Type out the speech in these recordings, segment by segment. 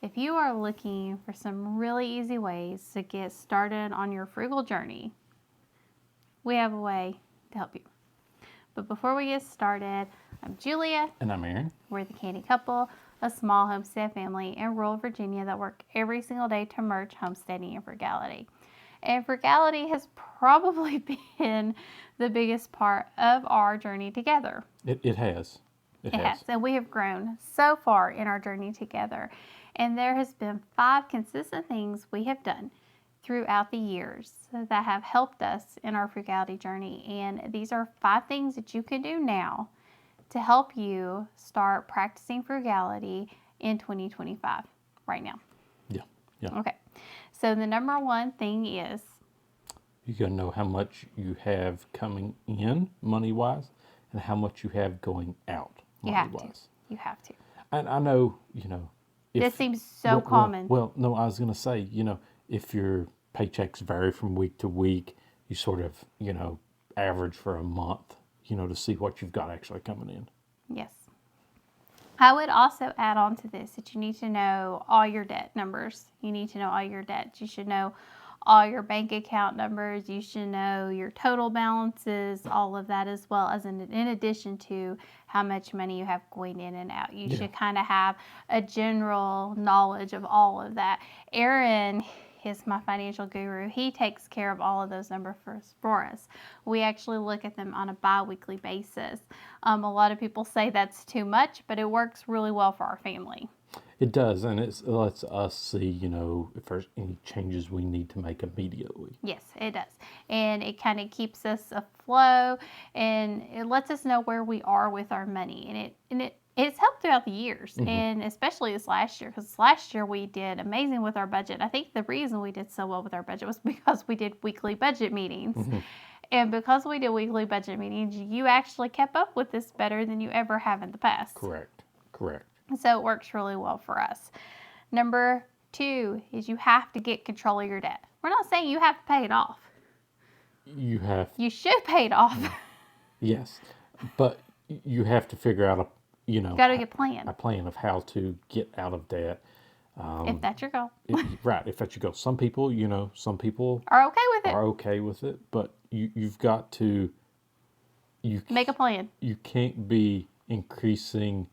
If you are looking for some really easy ways to get started on your frugal journey, we have a way to help you. But before we get started, I'm Julia. And I'm Aaron. We're the Canny Couple, a small homestead family in rural Virginia that work every single day to merge homesteading and frugality. And frugality has probably been the biggest part of our journey together. It has. It has. And we have grown so far in our journey together. And there has been 5 consistent things we have done throughout the years that have helped us in our frugality journey. And these are 5 things that you can do now to help you start practicing frugality in 2025 right now. Yeah. Okay. So the number 1 thing is you got to know how much you have coming in money-wise and how much you have going out money-wise. You have to. And I know, This seems so common. No, I was going to say, if your paychecks vary from week to week, you sort of, average for a month, to see what you've got actually coming in. Yes. I would also add on to this that you need to know all your debt numbers. You need to know all your debts. You should know all your bank account numbers. You should know your total balances, all of that, as well as in addition to how much money you have going in and out. You should kind of have a general knowledge of all of that. Aaron is my financial guru. He takes care of all of those numbers for us. We actually look at them on a bi-weekly basis. A lot of people say that's too much, but it works really well for our family. It does, and it lets us see, if there's any changes we need to make immediately. Yes, it does. And it kind of keeps us afloat, and it lets us know where we are with our money. And it's helped throughout the years, and especially this last year, because last year we did amazing with our budget. I think the reason we did so well with our budget was because we did weekly budget meetings. And because we did weekly budget meetings, you actually kept up with this better than you ever have in the past. Correct. So it works really well for us. Number 2 is you have to get control of your debt. We're not saying you have to pay it off. You should pay it off. Yes, but you have to figure out got to get a plan of how to get out of debt. If that's your goal. Right, if that's your goal. Some people, are okay with it. But you've got to make a plan. You can't be increasing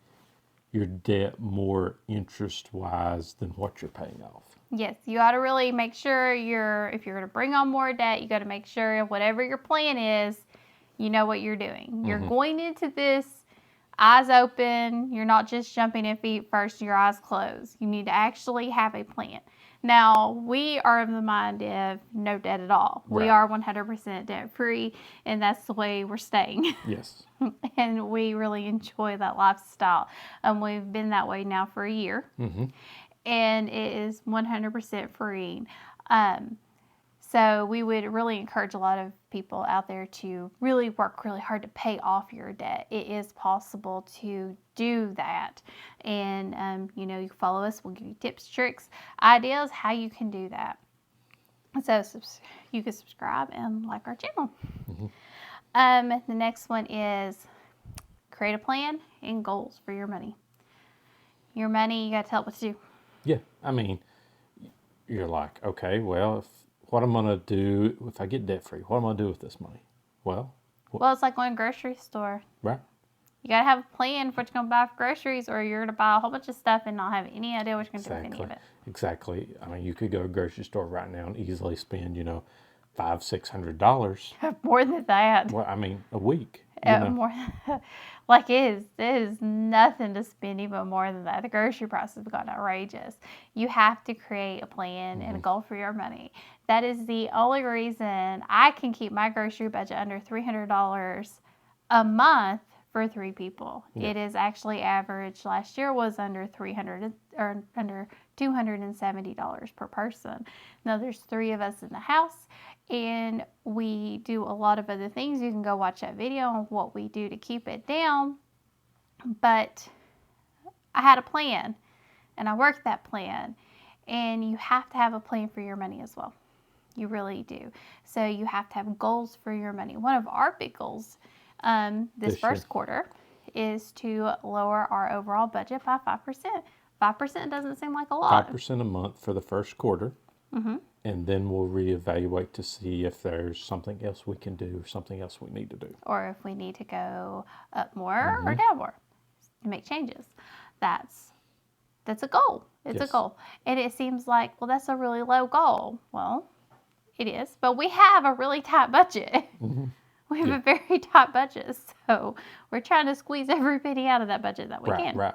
your debt more interest-wise than what you're paying off. Yes, you ought to really make sure if you're going to bring on more debt, you got to make sure whatever your plan is, you know what you're doing. You're going into this eyes open. You're not just jumping in feet first, your eyes closed. You need to actually have a plan. Now, we are of the mind of no debt at all. Right. We are 100% debt free, and that's the way we're staying. Yes. And we really enjoy that lifestyle. We've been that way now for a year, and it is 100% free. So we would really encourage a lot of people out there to really work really hard to pay off your debt. It is possible to do that. And, you follow us. We'll give you tips, tricks, ideas, how you can do that. So you can subscribe and like our channel. The next one is create a plan and goals for your money. Your money, you got to tell it what to do. Yeah, I mean, you're like, okay, well, what I'm going to do if I get debt-free? What am I going to do with this money? Well, it's like going to a grocery store. Right. You got to have a plan for what you're going to buy for groceries, or you're going to buy a whole bunch of stuff and not have any idea what you're going to do with any of it. Exactly. I mean, you could go to a grocery store right now and easily spend, $500-$600. More than that. Well, I mean, a week. More, like it is nothing to spend even more than that. The grocery prices have gotten outrageous. You have to create a plan and a goal for your money. That is the only reason I can keep my grocery budget under $300 a month for 3 people. Yeah. It is actually average. Last year was under $300 or under $270 per person. Now there's 3 of us in the house, and we do a lot of other things. You can go watch that video on what we do to keep it down. But I had a plan, and I worked that plan. And you have to have a plan for your money as well. You really do. So you have to have goals for your money. One of our big goals this first quarter is to lower our overall budget by 5%. 5% doesn't seem like a lot. 5% a month for the first quarter. And then we'll reevaluate to see if there's something else we can do or something else we need to do. Or if we need to go up more or down more to make changes. That's a goal. It's a goal. And it seems like, well, that's a really low goal. Well, it is. But we have a really tight budget. We have a very tight budget. So we're trying to squeeze every penny out of that budget that we can. Right.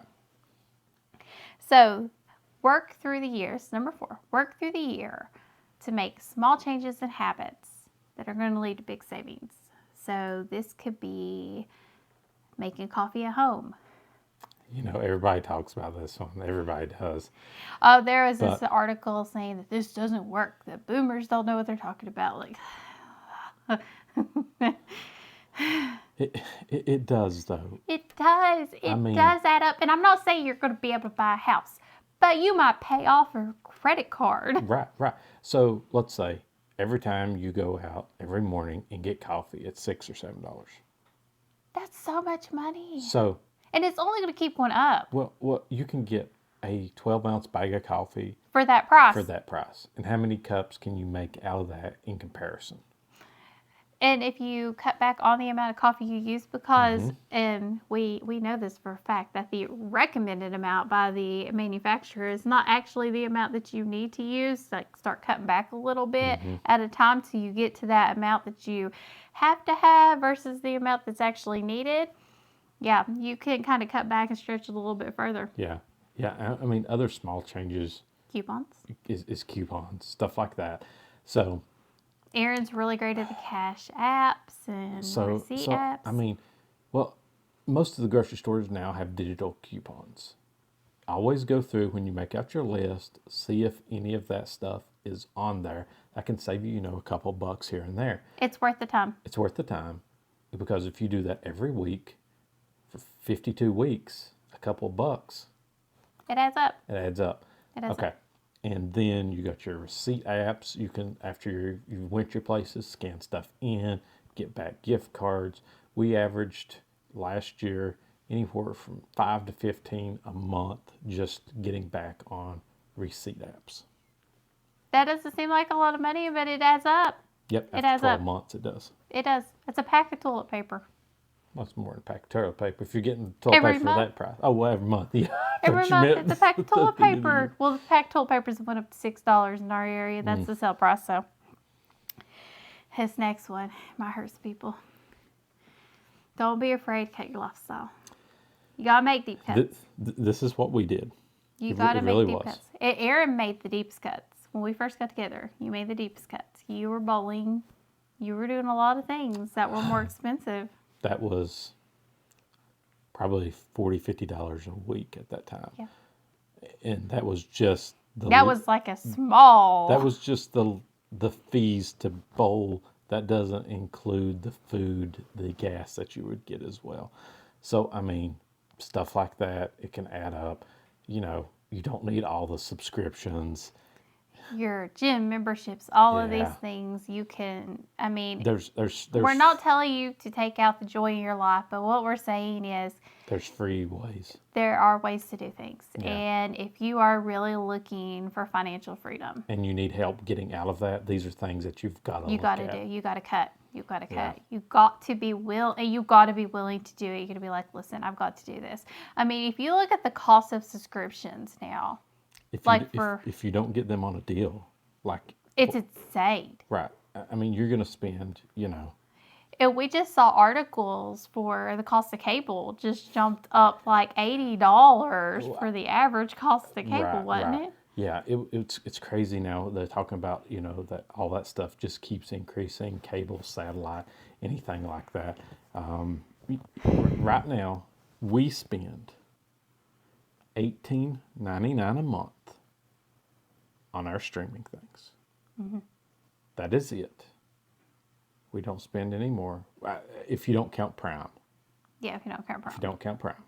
So work through the years. Number 4, work through the year to make small changes in habits that are going to lead to big savings. So this could be making coffee at home. You know, everybody talks about this one. Everybody does. Oh, there was this article saying that this doesn't work. That boomers don't know what they're talking about. Like, it does, though. It does. It does add up. And I'm not saying you're going to be able to buy a house, but you might pay off a credit card. Right. So let's say every time you go out every morning and get coffee, it's $6 or $7. That's so much money. So, and it's only going to keep going up. Well, you can get a 12-ounce bag of coffee for that price. And how many cups can you make out of that in comparison? And if you cut back on the amount of coffee you use, because we know this for a fact, that the recommended amount by the manufacturer is not actually the amount that you need to use. Like, start cutting back a little bit at a time till you get to that amount that you have to have versus the amount that's actually needed. Yeah, you can kind of cut back and stretch it a little bit further. Yeah. I mean, other small changes. Coupons. Is coupons, stuff like that. So Aaron's really great at the cash apps and receipt apps. I mean, well, most of the grocery stores now have digital coupons. Always go through when you make out your list, see if any of that stuff is on there. That can save you, a couple bucks here and there. It's worth the time. It's worth the time, because if you do that every week for 52 weeks, a couple bucks. It adds up. It adds up. Okay. And then you got your receipt apps. You can, after you went your places, scan stuff in, get back gift cards. We averaged last year anywhere from 5 to 15 a month just getting back on receipt apps. That doesn't seem like a lot of money, but it adds up. Yep, it adds 12 up. months it does. It does. It's a pack of toilet paper. What's more than a pack of toilet paper? If you're getting toilet paper for that price. Oh, well, every month. Yeah. Every month, it's a pack of toilet paper. Well, the pack of toilet papers went up to $6 in our area. That's the sale price, so. This next one might hurt people. Don't be afraid to cut your lifestyle. You got to make deep cuts. This is what we did. You got to make deep cuts. Aaron made the deepest cuts. When we first got together, you made the deepest cuts. You were bowling. You were doing a lot of things that were more expensive. That was probably $40, $50 a week at that time. Yeah. And that was just that was like a small. That was just the fees to bowl. That doesn't include the food, the gas that you would get as well. So, I mean, stuff like that, it can add up. You don't need all the subscriptions. Your gym memberships, all of these things you can, I mean, there's we're not telling you to take out the joy in your life, but what we're saying is there's free ways. There are ways to do things. Yeah. And if you are really looking for financial freedom and you need help getting out of that, these are things that you've got to look at. You got to do. You got to cut. You got to cut. You got to be you got to be willing to do it. You're going to be like, listen, I've got to do this. I mean, if you look at the cost of subscriptions now, if you don't get them on a deal, it's insane. Right. I mean, you're going to spend, And we just saw articles for the cost of cable just jumped up like $80 for the average cost of cable, wasn't it? Yeah, it's crazy now. They're talking about, that all that stuff just keeps increasing, cable, satellite, anything like that. Right now, we spend $18.99 a month on our streaming things. Mm-hmm. That is it. We don't spend any more if you don't count Prime. Yeah, if you don't count Prime. If you don't count Prime.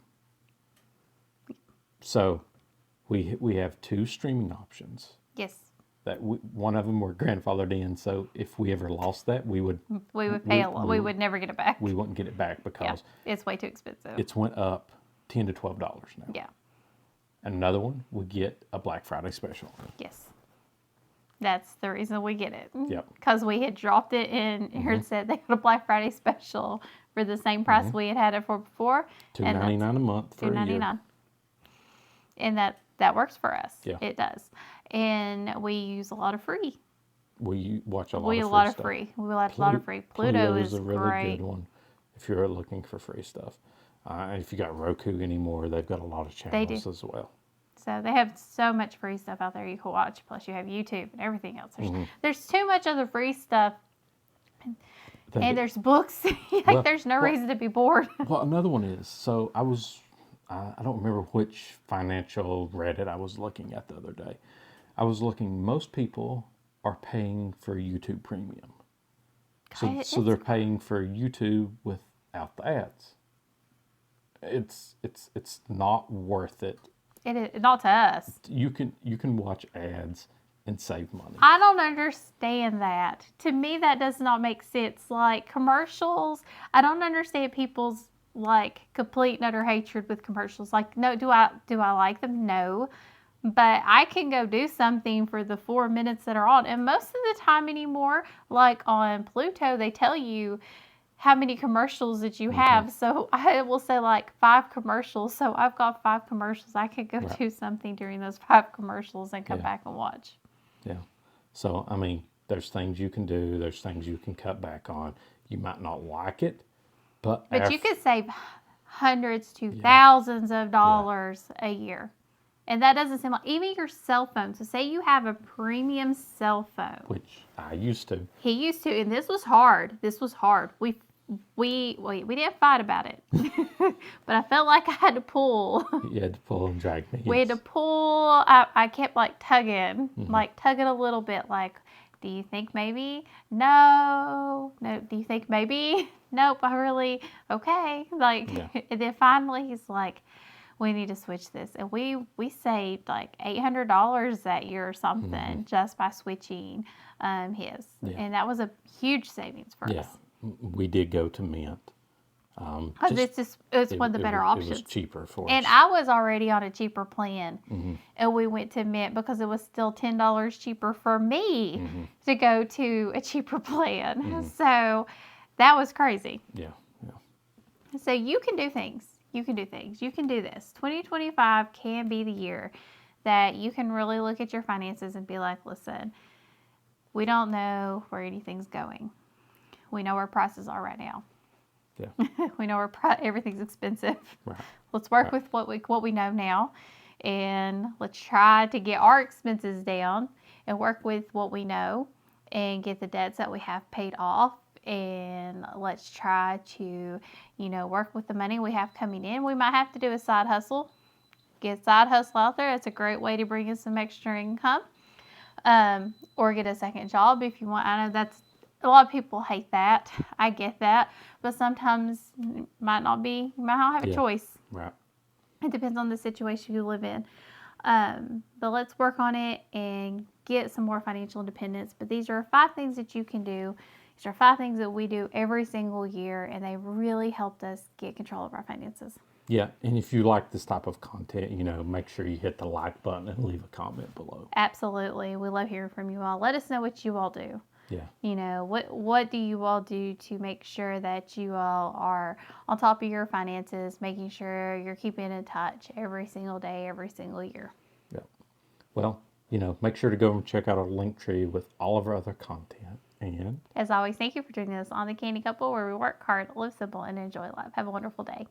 So we have 2 streaming options. Yes. That one of them we're grandfathered in. So if we ever lost that, we would pay a lot. We would never get it back. We wouldn't get it back because it's way too expensive. It's went up $10 to $12 now. Yeah. Another one, we get a Black Friday special. Yes. That's the reason we get it. Yep. Because we had dropped it in here and said they got a Black Friday special for the same price we had it for before. $2.99 a month for a year. And that works for us. Yeah. It does. And we use a lot of free. We watch a lot We of a free lot of stuff. free. We watch a lot of free. Pluto is a really great. good one if you're looking for free stuff. If you got Roku anymore, they've got a lot of channels as well. So they have so much free stuff out there you can watch. Plus you have YouTube and everything else. There's too much other free stuff. And there's books. There's no reason to be bored. Well, another one is, so I don't remember which financial Reddit I was looking at the other day. I was looking, most people are paying for YouTube Premium. So they're paying for YouTube without the ads. It's not worth it. It is not to us. You can watch ads and save money. I don't understand that. To me, that does not make sense. Like commercials, I don't understand people's like complete and utter hatred with commercials. Like, no, do I like them? No. But I can go do something for the 4 minutes that are on. And most of the time anymore, like on Pluto, they tell you how many commercials that you have. So I will say like 5 commercials. So I've got 5 commercials. I could go do something during those 5 commercials and come back and watch. Yeah. So, I mean, there's things you can do. There's things you can cut back on. You might not like it, but you could save hundreds to thousands of dollars a year. And that doesn't seem like, even your cell phone. So say you have a premium cell phone. Which I used to. He used to, and this was hard. We didn't fight about it. But I felt like I had to pull. You had to pull and drag me. We had to pull. I kept like tugging a little bit. Like, do you think maybe? No. Do you think maybe? Nope. Okay. And then finally he's like, we need to switch this. And we saved like $800 that year or something just by switching his. Yeah. And that was a huge savings for us. We did go to Mint. It's one of the better options. It was cheaper for us. And I was already on a cheaper plan. And we went to Mint because it was still $10 cheaper for me to go to a cheaper plan. So that was crazy. Yeah. So you can do things. You can do this. 2025 can be the year that you can really look at your finances and be like, listen, we don't know where anything's going. We know where prices are right now. Yeah. We know where everything's expensive. Right. Let's work with what we know now, and let's try to get our expenses down and work with what we know and get the debts that we have paid off. And let's try to, work with the money we have coming in. We might have to do a side hustle. Get a side hustle out there. It's a great way to bring in some extra income. Or get a second job if you want. I know that's a lot of people hate that. I get that. But sometimes you might not have a choice. Right. It depends on the situation you live in. But let's work on it and get some more financial independence. But these are 5 things that you can do. These are 5 things that we do every single year, and they really helped us get control of our finances. Yeah, and if you like this type of content, make sure you hit the like button and leave a comment below. Absolutely. We love hearing from you all. Let us know what you all do. Yeah. What do you all do to make sure that you all are on top of your finances, making sure you're keeping in touch every single day, every single year? Yeah. Well, make sure to go and check out our link tree with all of our other content. And as always, thank you for joining us on the Canny Couple, where we work hard, live simple, and enjoy life. Have a wonderful day.